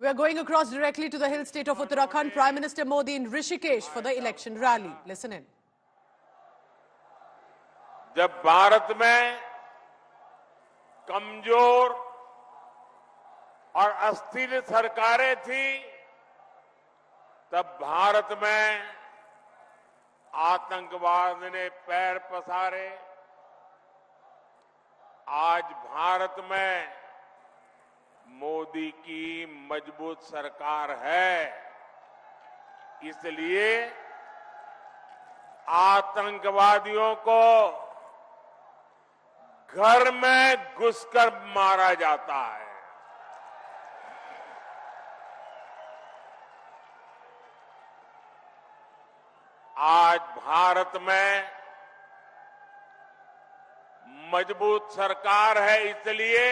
We are going across directly to the hill state of Uttarakhand. Prime Minister Modi in Rishikesh for the election rally. Listen in. जब भारत में कमजोर और अस्थिर सरकारें थी, तब भारत में आतंकवाद ने पैर पसारे। आज भारत में मोदी की मजबूत सरकार है, इसलिए आतंकवादियों को घर में घुसकर मारा जाता है। आज भारत में मजबूत सरकार है, इसलिए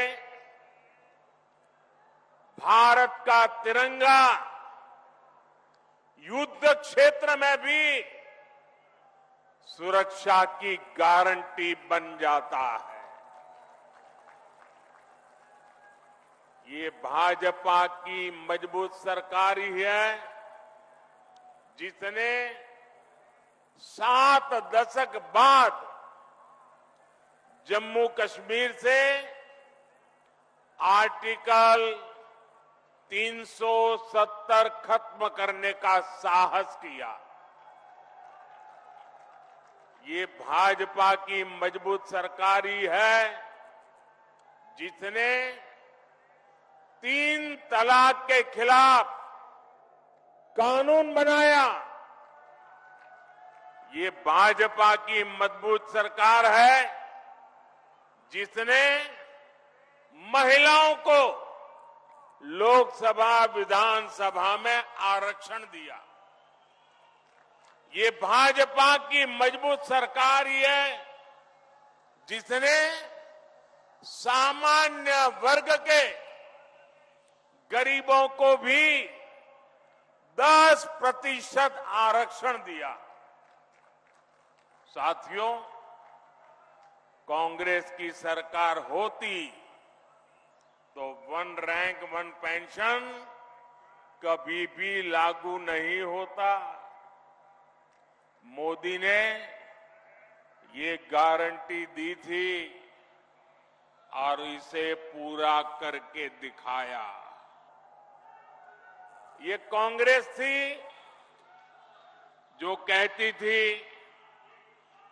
भारत का तिरंगा युद्ध क्षेत्र में भी सुरक्षा की गारंटी बन जाता है। ये भाजपा की मजबूत सरकार ही है जिसने 7 दशक बाद जम्मू कश्मीर से आर्टिकल 370 खत्म करने का साहस किया। ये भाजपा की मजबूत सरकार ही है जिसने 3 तलाक के खिलाफ कानून बनाया। ये भाजपा की मजबूत सरकार है जिसने महिलाओं को लोकसभा विधानसभा में आरक्षण दिया। ये भाजपा की मजबूत सरकार ही है जिसने सामान्य वर्ग के गरीबों को भी 10% आरक्षण दिया। साथियों, कांग्रेस की सरकार होती तो 1 रैंक 1 पेंशन कभी भी लागू नहीं होता। मोदी ने ये गारंटी दी थी और इसे पूरा करके दिखाया। ये कांग्रेस थी जो कहती थी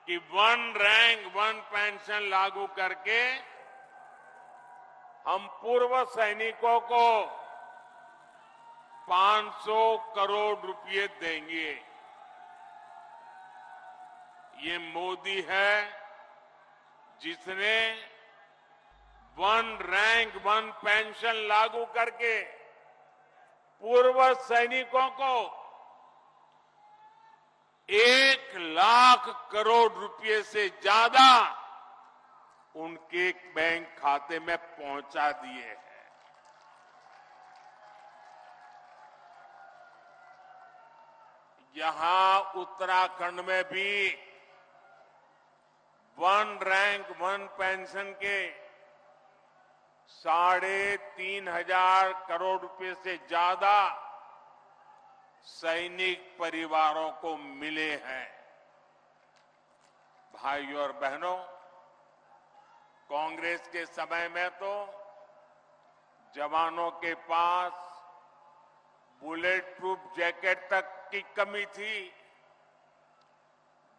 कि 1 रैंक 1 पेंशन लागू करके हम पूर्व सैनिकों को 500 करोड़ रुपए देंगे। ये मोदी है जिसने 1 रैंक 1 पेंशन लागू करके पूर्व सैनिकों को 1 लाख करोड़ रुपए से ज्यादा उनके बैंक खाते में पहुंचा दिए हैं। यहां उत्तराखंड में भी 1 रैंक 1 पेंशन के 3,500 करोड़ रुपए से ज्यादा सैनिक परिवारों को मिले हैं। भाइयों और बहनों, कांग्रेस के समय में तो जवानों के पास बुलेट प्रूफ जैकेट तक की कमी थी।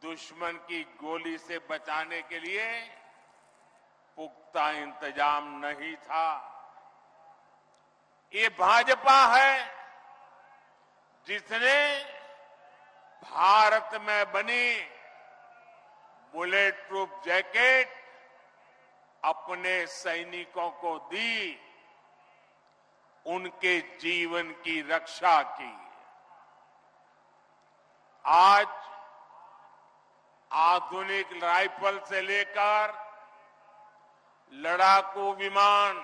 दुश्मन की गोली से बचाने के लिए पुख्ता इंतजाम नहीं था। ये भाजपा है जिसने भारत में बनी बुलेट प्रूफ जैकेट अपने सैनिकों को दी, उनके जीवन की रक्षा की। आज आधुनिक राइफल से लेकर लड़ाकू विमान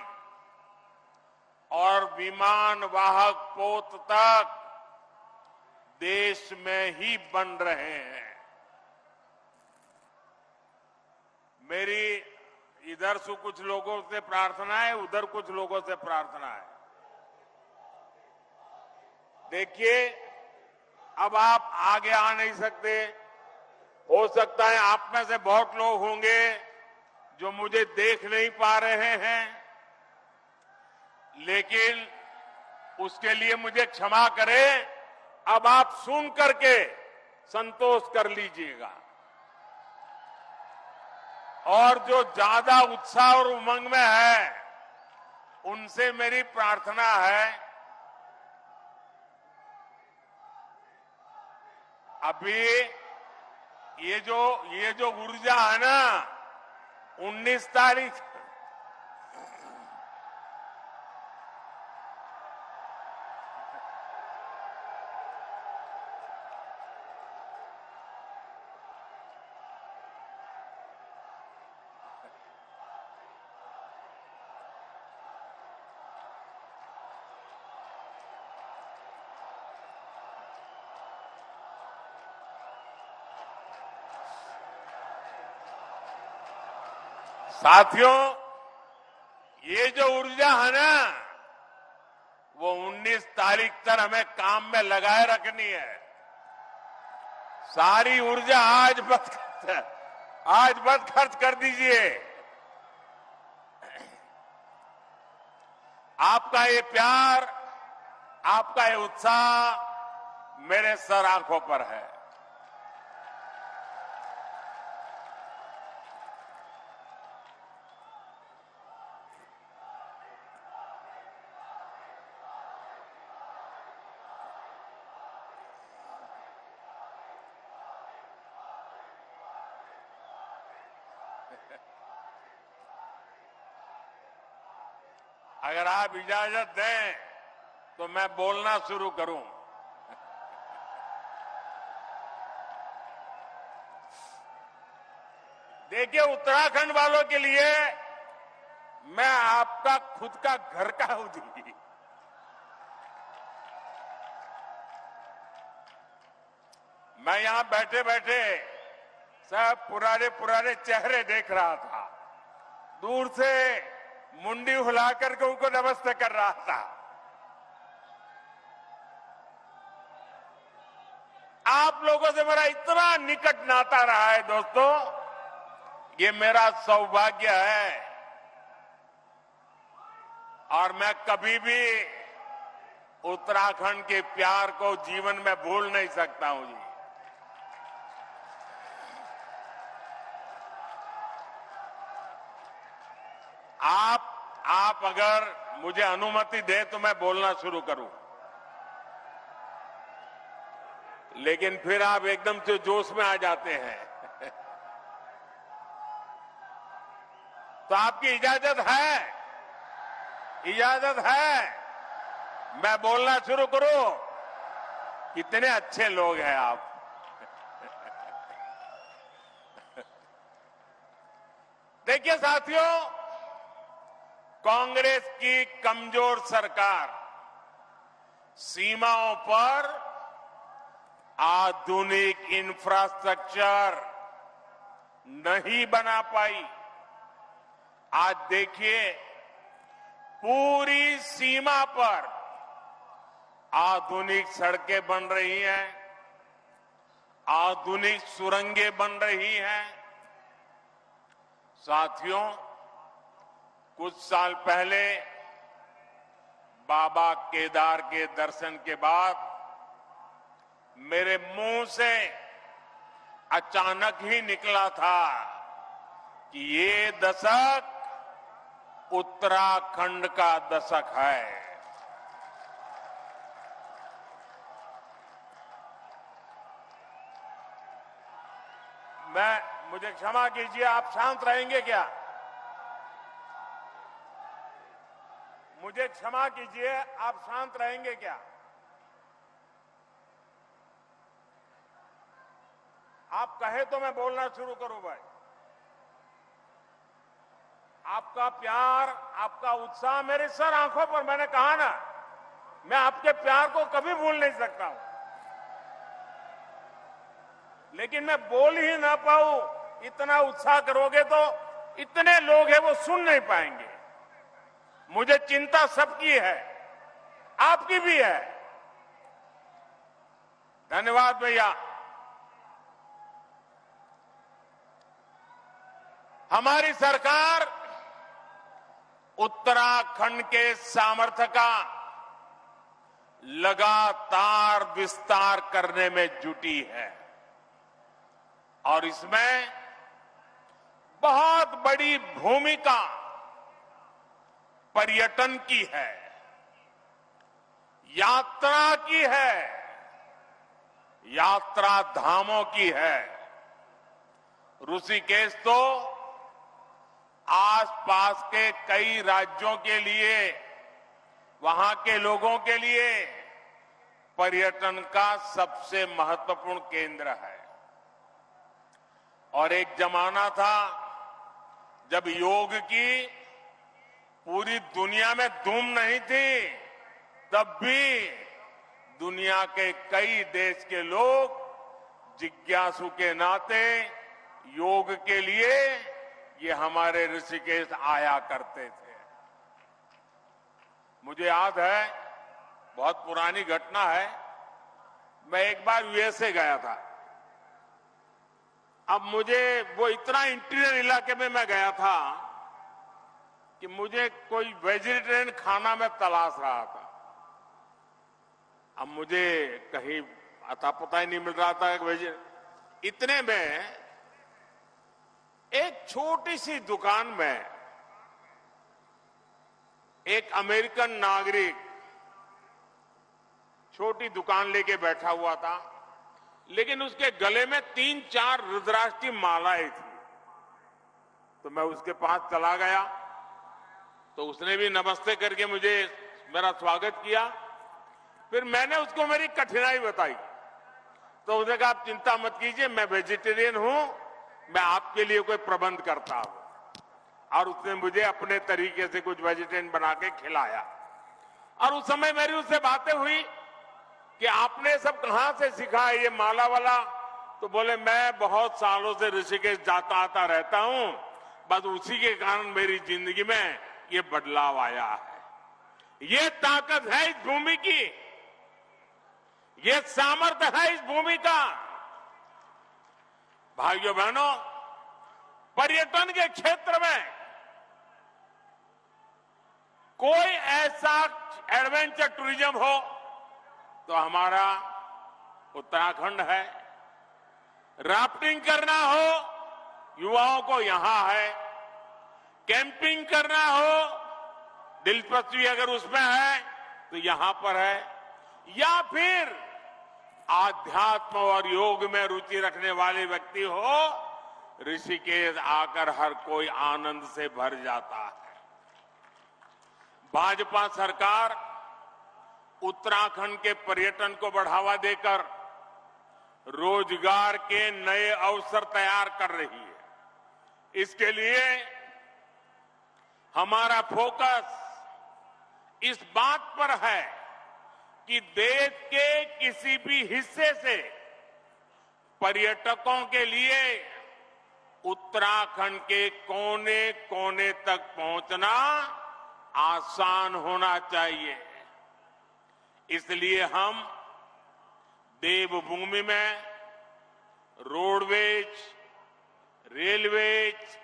और विमान वाहक पोत तक देश में ही बन रहे हैं। मेरी इधर से कुछ लोगों से प्रार्थना है, उधर कुछ लोगों से प्रार्थना है देखिए, अब आप आगे आ नहीं सकते। हो सकता है आप में से बहुत लोग होंगे जो मुझे देख नहीं पा रहे हैं, लेकिन उसके लिए मुझे क्षमा करें। अब आप सुन करके संतोष कर लीजिएगा। और जो ज्यादा उत्साह और उमंग में है, उनसे मेरी प्रार्थना है, अभी ये जो ऊर्जा है ना, 19 तारीख साथियों, ये जो ऊर्जा है ना, वो 19 तारीख तक हमें काम में लगाए रखनी है। सारी ऊर्जा आज मत खर्च कर दीजिए। आपका ये प्यार, आपका ये उत्साह मेरे सर आंखों पर है। अगर आप इजाजत दें तो मैं बोलना शुरू करूं। देखिए, उत्तराखंड वालों के लिए मैं आपका खुद का घर का हूं जी। मैं यहां बैठे बैठे सब पुराने चेहरे देख रहा था। दूर से मुंडी हिला करके उनको नमस्ते कर रहा था। आप लोगों से मेरा इतना निकट नाता रहा है दोस्तों, ये मेरा सौभाग्य है। और मैं कभी भी उत्तराखंड के प्यार को जीवन में भूल नहीं सकता हूं जी। आप अगर मुझे अनुमति दे तो मैं बोलना शुरू करूं, लेकिन फिर आप एकदम से जोश में आ जाते हैं। तो आपकी इजाजत है? इजाजत है मैं बोलना शुरू करूं? कितने अच्छे लोग हैं आप। देखिए साथियों, कांग्रेस की कमजोर सरकार सीमाओं पर आधुनिक इंफ्रास्ट्रक्चर नहीं बना पाई। आज देखिए, पूरी सीमा पर आधुनिक सड़कें बन रही हैं, आधुनिक सुरंगें बन रही हैं। साथियों, कुछ साल पहले बाबा केदार के दर्शन के बाद मेरे मुंह से अचानक ही निकला था कि ये दशक उत्तराखंड का दशक है। मुझे क्षमा कीजिए, आप शांत रहेंगे क्या? मुझे क्षमा कीजिए, आप शांत रहेंगे क्या? आप कहे तो मैं बोलना शुरू करूं भाई। आपका प्यार, आपका उत्साह मेरे सर आंखों पर, मैंने कहा ना, मैं आपके प्यार को कभी भूल नहीं सकता हूं। लेकिन मैं बोल ही ना पाऊं, इतना उत्साह करोगे तो इतने लोग हैं वो सुन नहीं पाएंगे। मुझे चिंता सबकी है, आपकी भी है। धन्यवाद भैया। हमारी सरकार उत्तराखंड के सामर्थ्य का लगातार विस्तार करने में जुटी है और इसमें बहुत बड़ी भूमिका पर्यटन की है, यात्रा की है, यात्रा धामों की है। ऋषिकेश तो आसपास के कई राज्यों के लिए, वहां के लोगों के लिए पर्यटन का सबसे महत्वपूर्ण केंद्र है। और एक जमाना था जब योग की पूरी दुनिया में धूम नहीं थी, तब भी दुनिया के कई देश के लोग जिज्ञासु के नाते योग के लिए ये हमारे ऋषिकेश आया करते थे। मुझे याद है, बहुत पुरानी घटना है, मैं एक बार यूएसए गया था। अब मुझे वो इतना इंटीरियर इलाके में मैं गया था कि मुझे कोई वेजिटेरियन खाना में तलाश रहा था। अब मुझे कहीं अता पता ही नहीं मिल रहा था इतने में एक छोटी सी दुकान में एक अमेरिकन नागरिक छोटी दुकान लेके बैठा हुआ था, लेकिन उसके गले में 3-4 रुद्राक्ष की मालाएं थी। तो मैं उसके पास चला गया तो उसने भी नमस्ते करके मुझे मेरा स्वागत किया। फिर मैंने उसको मेरी कठिनाई बताई तो उसने कहा, आप चिंता मत कीजिए, मैं वेजिटेरियन हूं, मैं आपके लिए कोई प्रबंध करता हूं। और उसने मुझे अपने तरीके से कुछ वेजिटेरियन बना के खिलाया। और उस समय मेरी उससे बातें हुई कि आपने सब कहां से सीखा है ये माला वाला? तो बोले, मैं बहुत सालों से ऋषिकेश जाता आता रहता हूं, बस उसी के कारण मेरी जिंदगी में ये बदलाव आया है। ये ताकत है इस भूमि की, ये सामर्थ्य है इस भूमि का। भाइयों बहनों, पर्यटन के क्षेत्र में कोई ऐसा एडवेंचर टूरिज्म हो तो हमारा उत्तराखंड है। राफ्टिंग करना हो युवाओं को यहां है, कैंपिंग करना हो दिलचस्पी अगर उसमें है तो यहां पर है, या फिर आध्यात्म और योग में रुचि रखने वाले व्यक्ति हो, ऋषिकेश आकर हर कोई आनंद से भर जाता है। भाजपा सरकार उत्तराखंड के पर्यटन को बढ़ावा देकर रोजगार के नए अवसर तैयार कर रही है। इसके लिए हमारा फोकस इस बात पर है कि देश के किसी भी हिस्से से पर्यटकों के लिए उत्तराखंड के कोने कोने तक पहुंचना आसान होना चाहिए। इसलिए हम देवभूमि में रोडवेज, रेलवेज,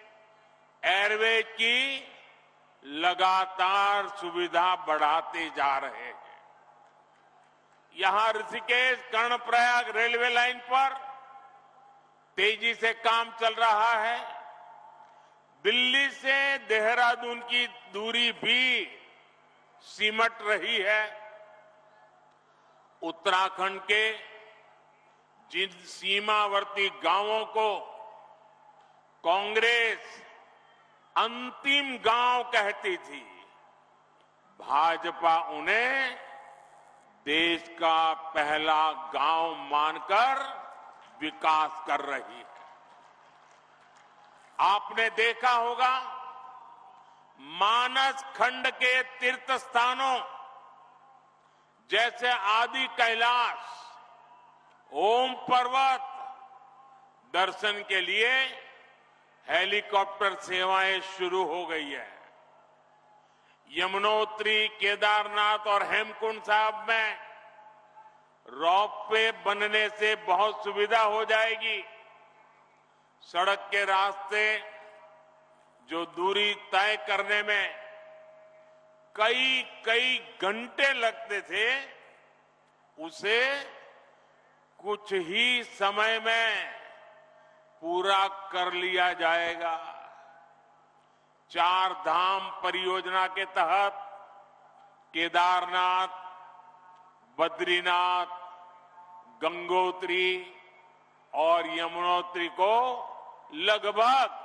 एयरवेज की लगातार सुविधा बढ़ाते जा रहे हैं। यहां ऋषिकेश कर्णप्रयाग रेलवे लाइन पर तेजी से काम चल रहा है। दिल्ली से देहरादून की दूरी भी सिमट रही है। उत्तराखंड के जिन सीमावर्ती गांवों को कांग्रेस अंतिम गांव कहती थी, भाजपा उन्हें देश का पहला गांव मानकर विकास कर रही है। आपने देखा होगा, मानस खंड के तीर्थ स्थानों जैसे आदि कैलाश, ओम पर्वत दर्शन के लिए हेलीकॉप्टर सेवाएं शुरू हो गई है। यमुनोत्री, केदारनाथ और हेमकुंड साहब में रोपवे बनने से बहुत सुविधा हो जाएगी। सड़क के रास्ते जो दूरी तय करने में कई कई घंटे लगते थे, उसे कुछ ही समय में पूरा कर लिया जाएगा। 4 धाम परियोजना के तहत केदारनाथ, बद्रीनाथ, गंगोत्री और यमुनोत्री को लगभग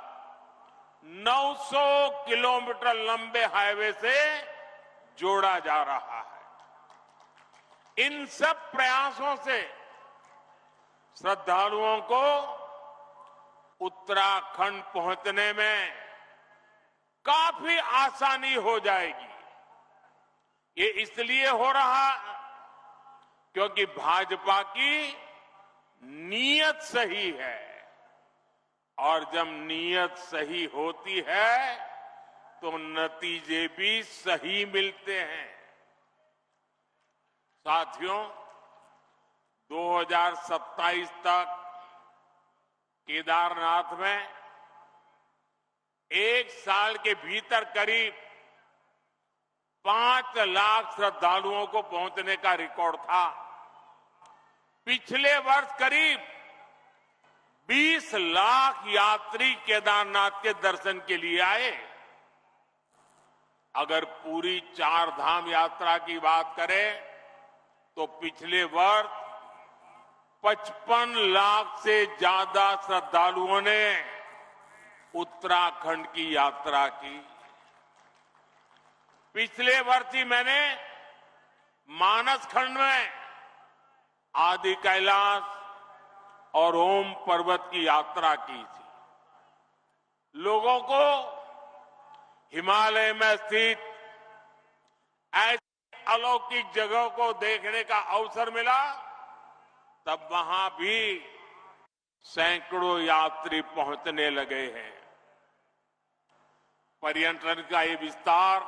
900 किलोमीटर लंबे हाईवे से जोड़ा जा रहा है। इन सब प्रयासों से श्रद्धालुओं को उत्तराखंड पहुंचने में काफी आसानी हो जाएगी। ये इसलिए हो रहा क्योंकि भाजपा की नीयत सही है, और जब नीयत सही होती है तो नतीजे भी सही मिलते हैं। साथियों, 2027 तक केदारनाथ में 1 साल के भीतर करीब 5 लाख श्रद्धालुओं को पहुंचने का रिकॉर्ड था। पिछले वर्ष करीब 20 लाख यात्री केदारनाथ के दर्शन के लिए आए। अगर पूरी 4 धाम यात्रा की बात करें तो पिछले वर्ष 55 लाख से ज्यादा श्रद्धालुओं ने उत्तराखंड की यात्रा की। पिछले वर्ष ही मैंने मानस खंड में आदि कैलाश और ओम पर्वत की यात्रा की थी। लोगों को हिमालय में स्थित ऐसी अलौकिक जगह को देखने का अवसर मिला, तब वहां भी सैकड़ों यात्री पहुंचने लगे हैं। पर्यटन का ये विस्तार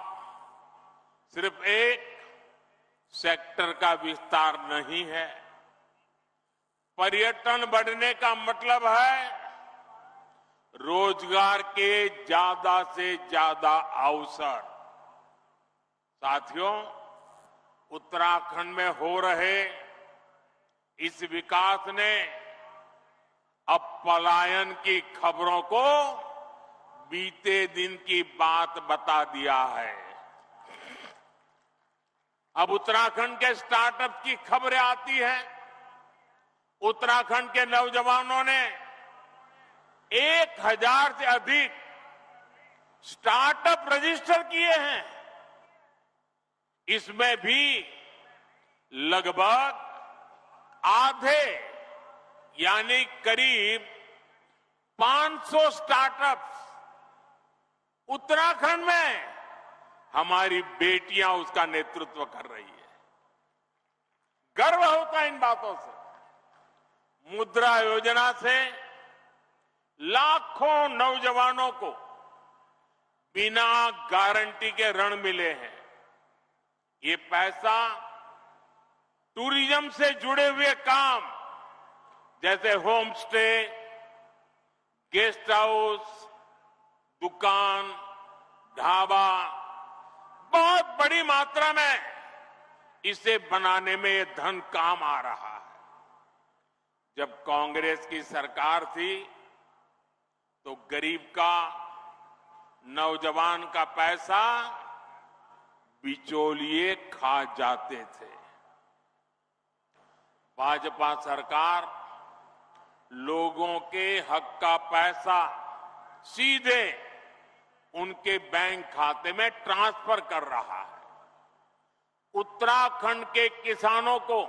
सिर्फ एक सेक्टर का विस्तार नहीं है। पर्यटन बढ़ने का मतलब है रोजगार के ज्यादा से ज्यादा अवसर। साथियों, उत्तराखंड में हो रहे इस विकास ने अब पलायन की खबरों को बीते दिन की बात बता दिया है। अब उत्तराखंड के स्टार्टअप की खबरें आती हैं। उत्तराखंड के नौजवानों ने 1000 से अधिक स्टार्टअप रजिस्टर किए हैं। इसमें भी लगभग आधे यानी करीब 500 स्टार्टअप्स उत्तराखंड में हमारी बेटियां उसका नेतृत्व कर रही है। गर्व होता है इन बातों से। मुद्रा योजना से लाखों नौजवानों को बिना गारंटी के ऋण मिले हैं। ये पैसा टूरिज्म से जुड़े हुए काम जैसे होम स्टे, गेस्ट हाउस, दुकान, ढाबा, बहुत बड़ी मात्रा में इसे बनाने में ये धन काम आ रहा है। जब कांग्रेस की सरकार थी तो गरीब का, नौजवान का पैसा बिचौलिए खा जाते थे। भाजपा सरकार लोगों के हक का पैसा सीधे उनके बैंक खाते में ट्रांसफर कर रहा है। उत्तराखंड के किसानों को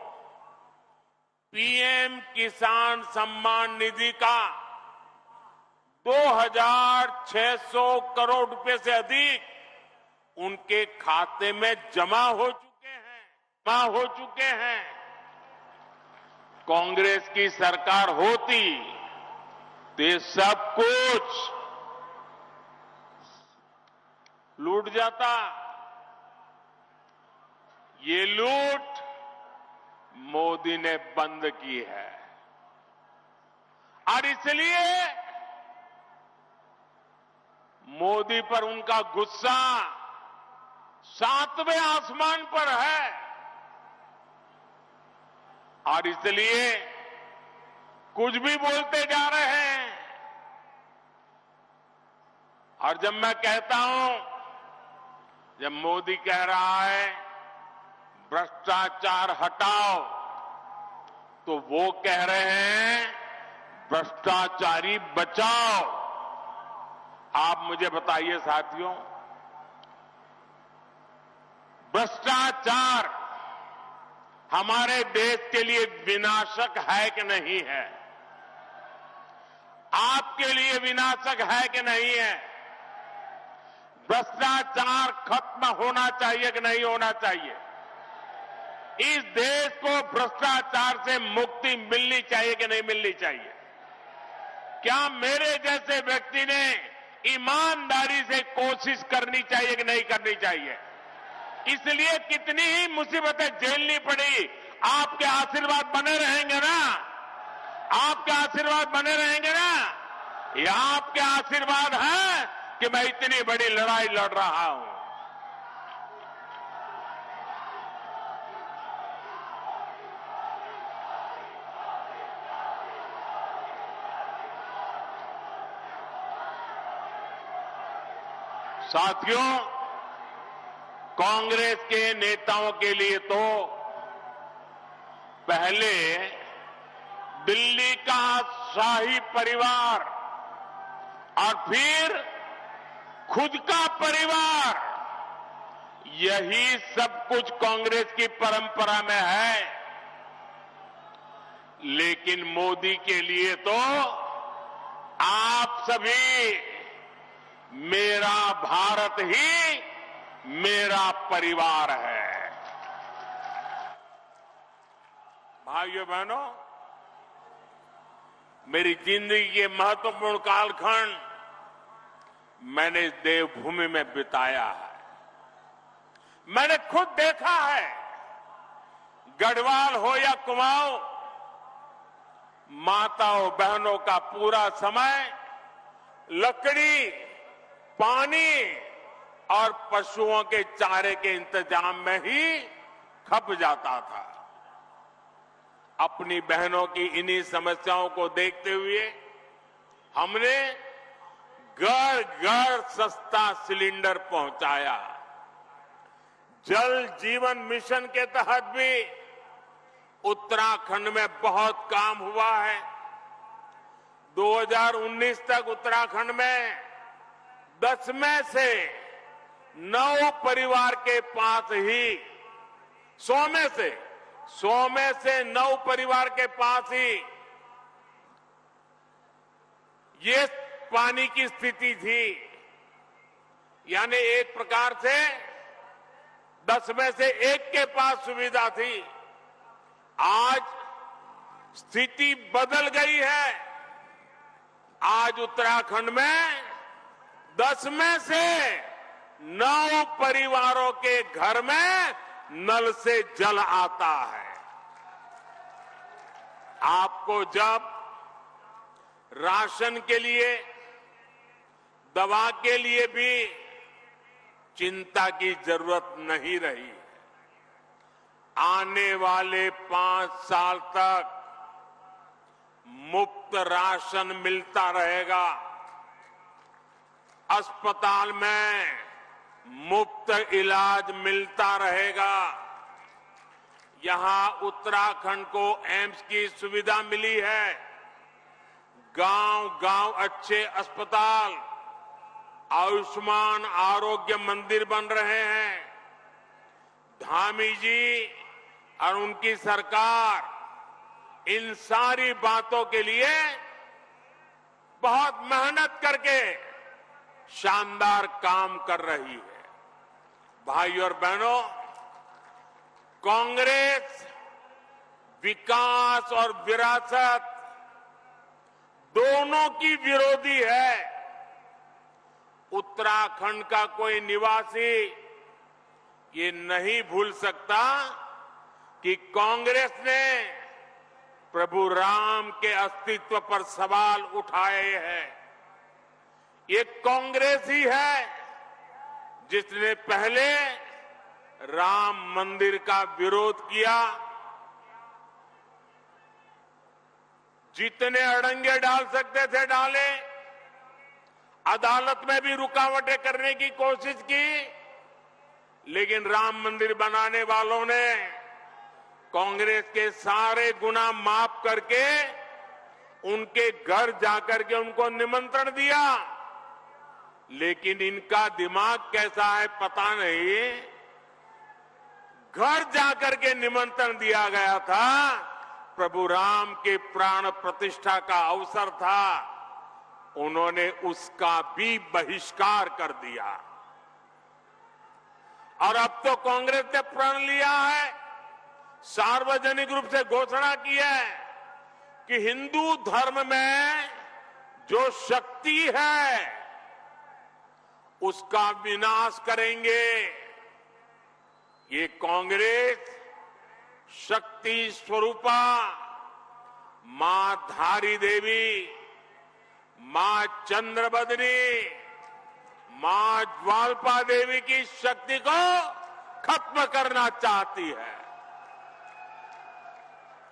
पीएम किसान सम्मान निधि का 2600 करोड़ रुपए से अधिक उनके खाते में जमा हो चुके हैं। कांग्रेस की सरकार होती तो ये सब कुछ लूट जाता। ये लूट मोदी ने बंद की है। और इसलिए मोदी पर उनका गुस्सा 7वें आसमान पर है। और इसलिए कुछ भी बोलते जा रहे हैं। और जब मैं कहता हूं, जब मोदी कह रहा है भ्रष्टाचार हटाओ, तो वो कह रहे हैं भ्रष्टाचारी बचाओ। आप मुझे बताइए साथियों, भ्रष्टाचार हमारे देश के लिए विनाशक है कि नहीं है? आपके लिए विनाशक है कि नहीं है? भ्रष्टाचार खत्म होना चाहिए कि नहीं होना चाहिए? इस देश को भ्रष्टाचार से मुक्ति मिलनी चाहिए कि नहीं मिलनी चाहिए? क्या मेरे जैसे व्यक्ति ने ईमानदारी से कोशिश करनी चाहिए कि नहीं करनी चाहिए? इसलिए कितनी ही मुसीबतें झेलनी पड़ी, आपके आशीर्वाद बने रहेंगे ना? आपके आशीर्वाद बने रहेंगे ना? ये आपके आशीर्वाद है कि मैं इतनी बड़ी लड़ाई लड़ रहा हूं। साथियों, कांग्रेस के नेताओं के लिए तो पहले दिल्ली का शाही परिवार और फिर खुद का परिवार, यही सब कुछ कांग्रेस की परंपरा में है। लेकिन मोदी के लिए तो आप सभी, मेरा भारत ही मेरा परिवार है। भाइयों बहनों, मेरी जिंदगी के महत्वपूर्ण कालखंड मैंने इस देवभूमि में बिताया है। मैंने खुद देखा है, गढ़वाल हो या कुमाऊं, माताओं बहनों का पूरा समय लकड़ी, पानी और पशुओं के चारे के इंतजाम में ही खप जाता था। अपनी बहनों की इन्हीं समस्याओं को देखते हुए हमने घर घर सस्ता सिलेंडर पहुंचाया। जल जीवन मिशन के तहत भी उत्तराखंड में बहुत काम हुआ है। 2019 तक उत्तराखंड में 10 में से 9 परिवार के पास ही 100 में से 9 परिवार के पास ही ये पानी की स्थिति थी। यानी एक प्रकार से 10 में से 1 के पास सुविधा थी। आज स्थिति बदल गई है। आज उत्तराखंड में 10 में से 9 परिवारों के घर में नल से जल आता है। आपको जब राशन के लिए, दवा के लिए भी चिंता की जरूरत नहीं रही। आने वाले 5 साल तक मुफ्त राशन मिलता रहेगा। अस्पताल में मुफ्त इलाज मिलता रहेगा। यहां उत्तराखंड को एम्स की सुविधा मिली है। गांव-गांव अच्छे अस्पताल, आयुष्मान आरोग्य मंदिर बन रहे हैं। धामी जी और उनकी सरकार इन सारी बातों के लिए बहुत मेहनत करके शानदार काम कर रही है। भाइयों और बहनों, कांग्रेस विकास और विरासत दोनों की विरोधी है। उत्तराखंड का कोई निवासी ये नहीं भूल सकता कि कांग्रेस ने प्रभु राम के अस्तित्व पर सवाल उठाए हैं। ये कांग्रेस ही है जिसने पहले राम मंदिर का विरोध किया, जितने अड़ंगे डाल सकते थे डाले, अदालत में भी रुकावटें करने की कोशिश की, लेकिन राम मंदिर बनाने वालों ने कांग्रेस के सारे गुना माफ करके उनके घर जाकर के उनको निमंत्रण दिया। लेकिन इनका दिमाग कैसा है पता नहीं, घर जाकर के निमंत्रण दिया गया था, प्रभु राम के प्राण प्रतिष्ठा का अवसर था, उन्होंने उसका भी बहिष्कार कर दिया। और अब तो कांग्रेस ने प्रण लिया है, सार्वजनिक रूप से घोषणा की है कि हिंदू धर्म में जो शक्ति है उसका विनाश करेंगे। ये कांग्रेस शक्ति स्वरूपा मां धारी देवी, मां चंद्रबदनी, मां ज्वालपा देवी की शक्ति को खत्म करना चाहती है।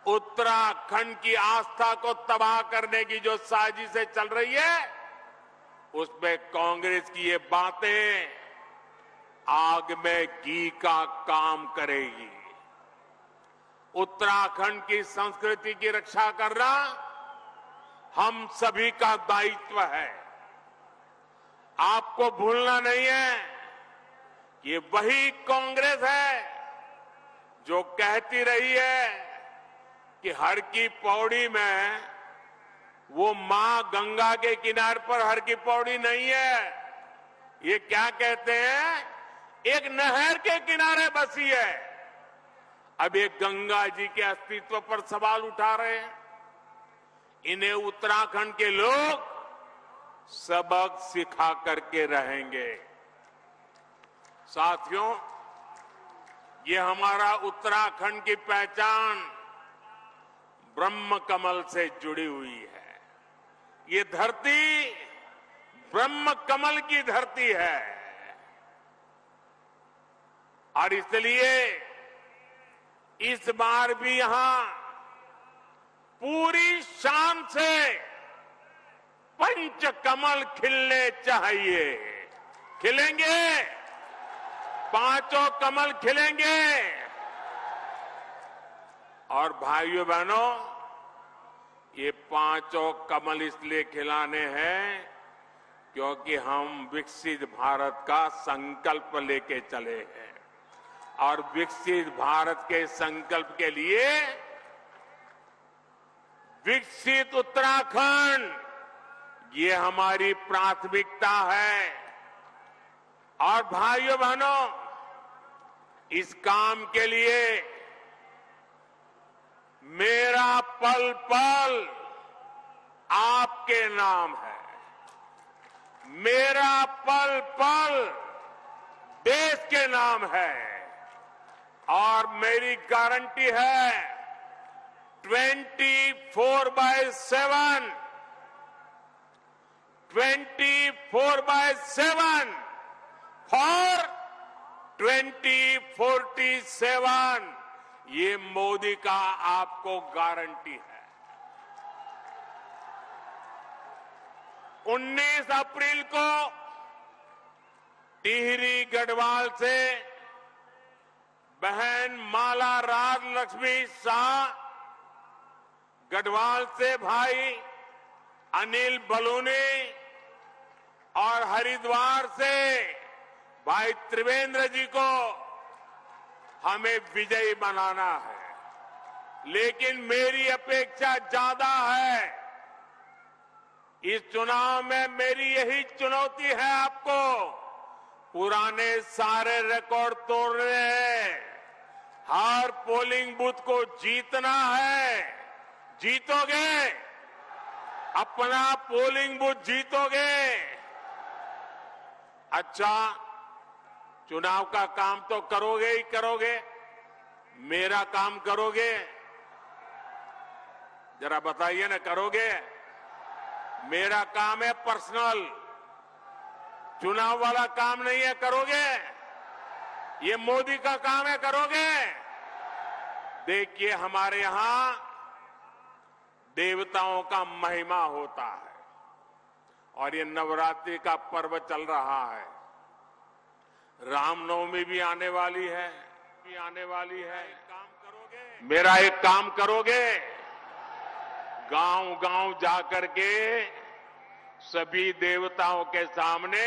उत्तराखंड की आस्था को तबाह करने की जो साजिशें चल रही है, उसमें कांग्रेस की ये बातें आग में घी का काम करेगी। उत्तराखंड की संस्कृति की रक्षा करना हम सभी का दायित्व है। आपको भूलना नहीं है, ये वही कांग्रेस है जो कहती रही है कि हर की पौड़ी में वो मां गंगा के किनारे पर हर की पौड़ी नहीं है, ये क्या कहते हैं, एक नहर के किनारे बसी है। अब ये गंगा जी के अस्तित्व पर सवाल उठा रहे हैं। इन्हें उत्तराखंड के लोग सबक सिखा करके रहेंगे। साथियों, ये हमारा उत्तराखंड की पहचान ब्रह्म कमल से जुड़ी हुई है। ये धरती ब्रह्म कमल की धरती है और इसलिए इस बार भी यहां पूरी शान से पंच कमल खिलने चाहिए। खिलेंगे, पांचों कमल खिलेंगे। और भाइयों बहनों, ये पांचों कमल इसलिए खिलाने हैं क्योंकि हम विकसित भारत का संकल्प लेके चले हैं। और विकसित भारत के संकल्प के लिए विकसित उत्तराखंड, ये हमारी प्राथमिकता है। और भाइयों बहनों, इस काम के लिए मेरा पल पल आपके नाम है। मेरा पल पल देश के नाम है। और मेरी गारंटी है 24/7 फॉर 2047, ये मोदी का आपको गारंटी है। 19 अप्रैल को टिहरी गढ़वाल से बहन माला राज लक्ष्मी शाह, गढ़वाल से भाई अनिल बलूनी और हरिद्वार से भाई त्रिवेंद्र जी को हमें विजयी बनाना है। लेकिन मेरी अपेक्षा ज्यादा है। इस चुनाव में मेरी यही चुनौती है आपको, पुराने सारे रिकॉर्ड तोड़ने हैं। हर पोलिंग बूथ को जीतना है। जीतोगे? अपना पोलिंग बूथ जीतोगे? अच्छा, चुनाव का काम तो करोगे ही करोगे। मेरा काम करोगे? जरा बताइए ना, करोगे? मेरा काम है पर्सनल, चुनाव वाला काम नहीं है। करोगे? ये मोदी का काम है। करोगे? देखिए, हमारे यहां देवताओं का महिमा होता है और ये नवरात्रि का पर्व चल रहा है। रामनवमी भी आने वाली है। काम करोगे? मेरा एक काम करोगे? गांव-गांव जाकर के सभी देवताओं के सामने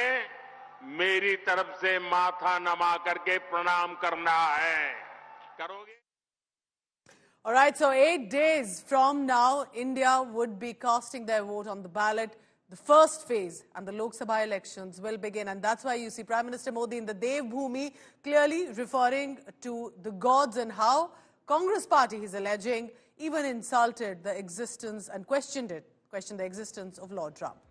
मेरी तरफ से माथा नमा करके प्रणाम करना है। करोगे? All right, so 8 days from now, India would be casting their vote on the ballot. The first phase and the Lok Sabha elections will begin, and that's why you see Prime Minister Modi in the Dev Bhoomi clearly referring to the gods and how Congress party, he's alleging, even insulted the existence and questioned the existence of Lord Ram.